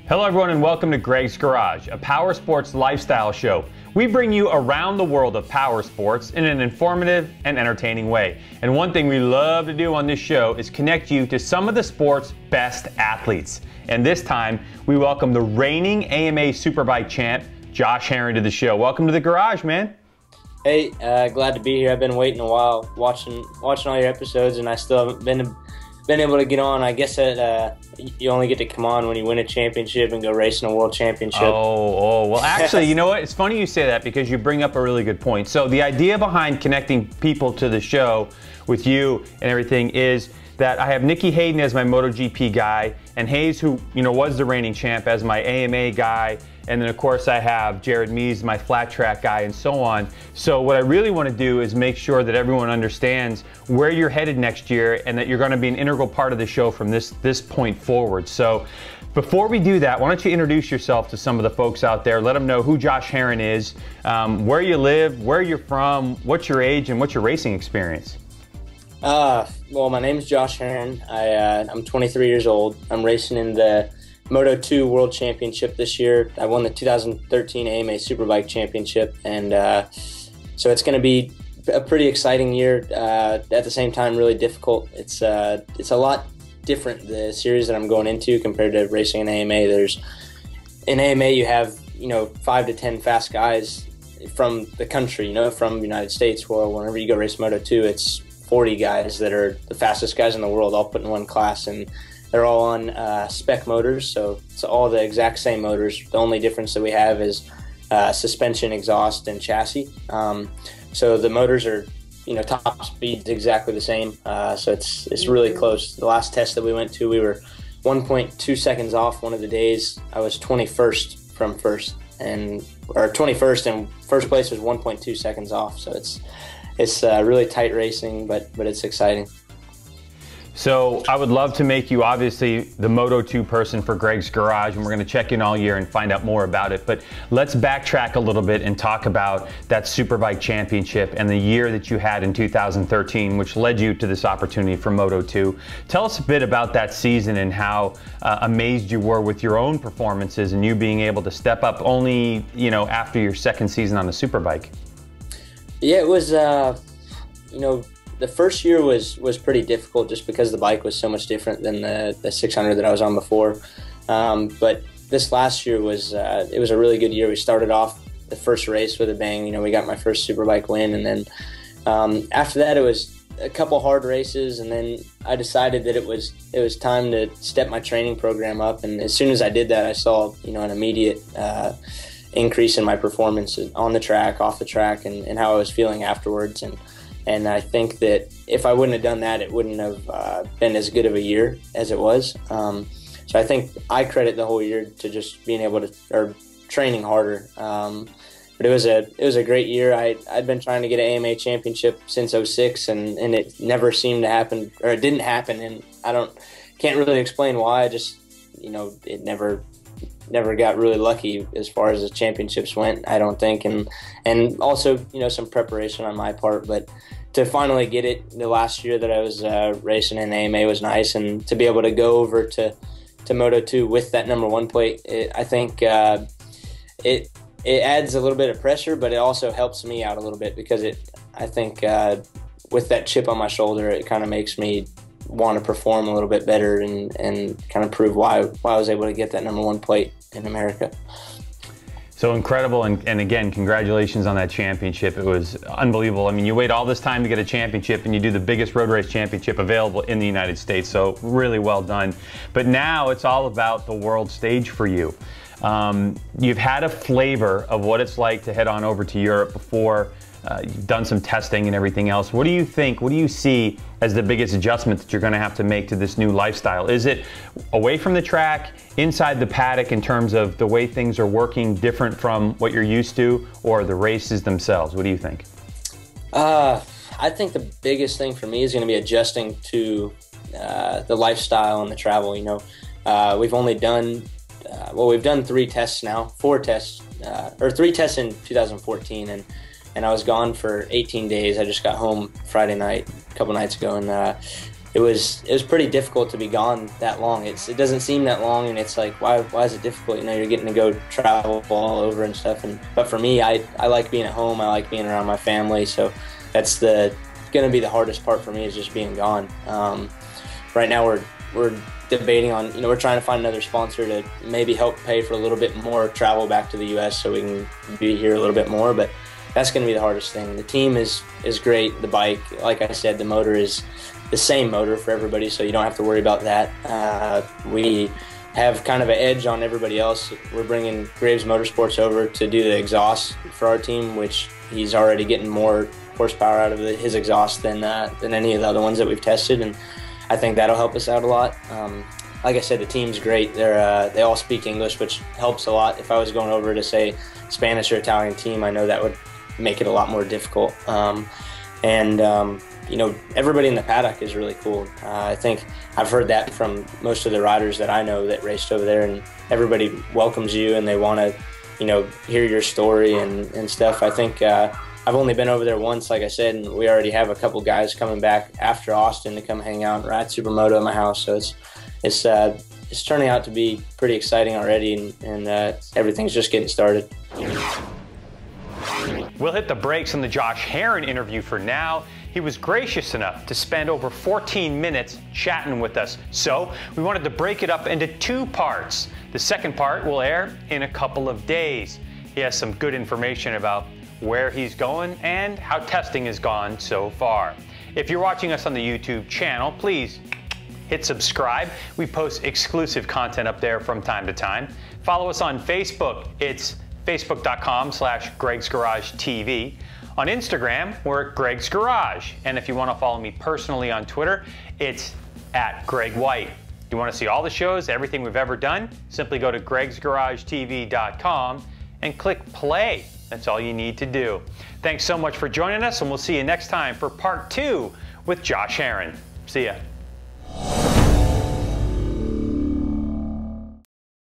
Hello everyone and welcome to Greg's Garage, a power sports lifestyle show. We bring you around the world of power sports in an informative and entertaining way. And one thing we love to do on this show is connect you to some of the sport's best athletes. And this time, we welcome the reigning AMA Superbike champ, Josh Herrin, to the show. Welcome to the garage, man. Hey, glad to be here. I've been waiting a while, watching all your episodes, and I still haven't been able to get on. I guess that you only get to come on when you win a championship and go racing a world championship. Well, actually, you know what? It's funny you say that because you bring up a really good point. So the idea behind connecting people to the show with you and everything is that I have Nicky Hayden as my MotoGP guy, and Hayes, who was the reigning champ, as my AMA guy, and then of course I have Jared Mees, my flat track guy, and so on. So what I really want to do is make sure that everyone understands where you're headed next year, and that you're going to be an integral part of the show from this point forward. So before we do that, why don't you introduce yourself to some of the folks out there? Let them know who Josh Herrin is, where you live, where you're from, what's your age, and what's your racing experience. Well, my name is Josh Herrin. I'm 23 years old. I'm racing in the Moto2 World Championship this year. I won the 2013 AMA Superbike Championship, and so it's going to be a pretty exciting year. At the same time, really difficult. It's a lot different, the series that I'm going into, compared to racing in AMA. In AMA you have 5 to 10 fast guys from the country, from the United States. Well, whenever you go race Moto2, it's 40 guys that are the fastest guys in the world, all put in one class, and they're all on spec motors, so it's all the exact same motors. The only difference that we have is suspension, exhaust, and chassis. So the motors are, top speeds exactly the same. So it's really close. The last test that we went to, we were 1.2 seconds off one of the days. I was 21st from first, or 21st, and first place was 1.2 seconds off. So it's really tight racing, but it's exciting. So I would love to make you obviously the Moto2 person for Greg's Garage, and we're going to check in all year and find out more about it. But let's backtrack a little bit and talk about that Superbike Championship and the year that you had in 2013, which led you to this opportunity for Moto2. Tell us a bit about that season and how amazed you were with your own performances and you being able to step up only, after your second season on the Superbike. Yeah, it was, the first year was pretty difficult just because the bike was so much different than the 600 that I was on before. But this last year was a really good year. We started off the first race with a bang. We got my first Superbike win, and then after that it was a couple hard races, and then I decided that it was time to step my training program up. And as soon as I did that, I saw an immediate increase in my performance on the track, off the track, and how I was feeling afterwards. And I think that if I wouldn't have done that, it wouldn't have been as good of a year as it was. So I think I credit the whole year to just being able to, or training harder. But it was a great year. I'd been trying to get an AMA championship since '06, and it never seemed to happen, or it didn't happen. And can't really explain why. I just, it never got really lucky as far as the championships went, I don't think, and also some preparation on my part. But to finally get it the last year that I was racing in AMA was nice, and to be able to go over to Moto2 with that #1 plate, I think it adds a little bit of pressure, but it also helps me out a little bit, because I think with that chip on my shoulder, it kind of makes me want to perform a little bit better and kind of prove why I was able to get that #1 plate in America. So incredible, and again, congratulations on that championship. It was unbelievable. I mean, you wait all this time to get a championship, and you do the biggest road race championship available in the United States, so really well done. But now it's all about the world stage for you. You've had a flavor of what it's like to head on over to Europe before. You've done some testing and everything else. What do you think, what do you see as the biggest adjustment that you're going to have to make to this new lifestyle? Is it away from the track, inside the paddock in terms of the way things are working, different from what you're used to, or the races themselves? What do you think? I think the biggest thing for me is going to be adjusting to the lifestyle and the travel. We've only done, we've done 3 tests now, 4 tests, or 3 tests in 2014, and I was gone for 18 days. I just got home Friday night, a couple nights ago, and it was pretty difficult to be gone that long. It doesn't seem that long, and it's like, why is it difficult? You know, you're getting to go travel all over and stuff. But for me, I like being at home. I like being around my family. So that's going to be the hardest part for me, is just being gone. Right now we're debating on, you know, we're trying to find another sponsor to maybe help pay for a little bit more travel back to the U.S. so we can be here a little bit more. But that's going to be the hardest thing. The team is great. The bike, like I said, the motor is the same motor for everybody, so you don't have to worry about that. We have kind of an edge on everybody else. We're bringing Graves Motorsports over to do the exhaust for our team, which he's already getting more horsepower out of his exhaust than any of the other ones that we've tested, and I think that'll help us out a lot. Like I said, the team's great. They all speak English, which helps a lot. If I was going over to, say, Spanish or Italian team, I know that would make it a lot more difficult. You know, everybody in the paddock is really cool. I think I've heard that from most of the riders that I know that raced over there, and everybody welcomes you and they want to, you know, hear your story and stuff. I think I've only been over there once, like I said, and we already have a couple guys coming back after Austin to come hang out and ride Supermoto at my house. So it's turning out to be pretty exciting already, and everything's just getting started. We'll hit the brakes on the Josh Herrin interview for now. He was gracious enough to spend over 14 minutes chatting with us, so we wanted to break it up into 2 parts. The second part will air in a couple of days. He has some good information about where he's going and how testing has gone so far. If you're watching us on the YouTube channel, please hit subscribe. We post exclusive content up there from time to time. Follow us on Facebook. It's facebook.com/Greg'sGarageTV. On Instagram, we're at Greg's Garage. And if you want to follow me personally on Twitter, it's at Greg White. You want to see all the shows, everything we've ever done? Simply go to gregsgaragetv.com and click play. That's all you need to do. Thanks so much for joining us, and we'll see you next time for part 2 with Josh Herrin. See ya.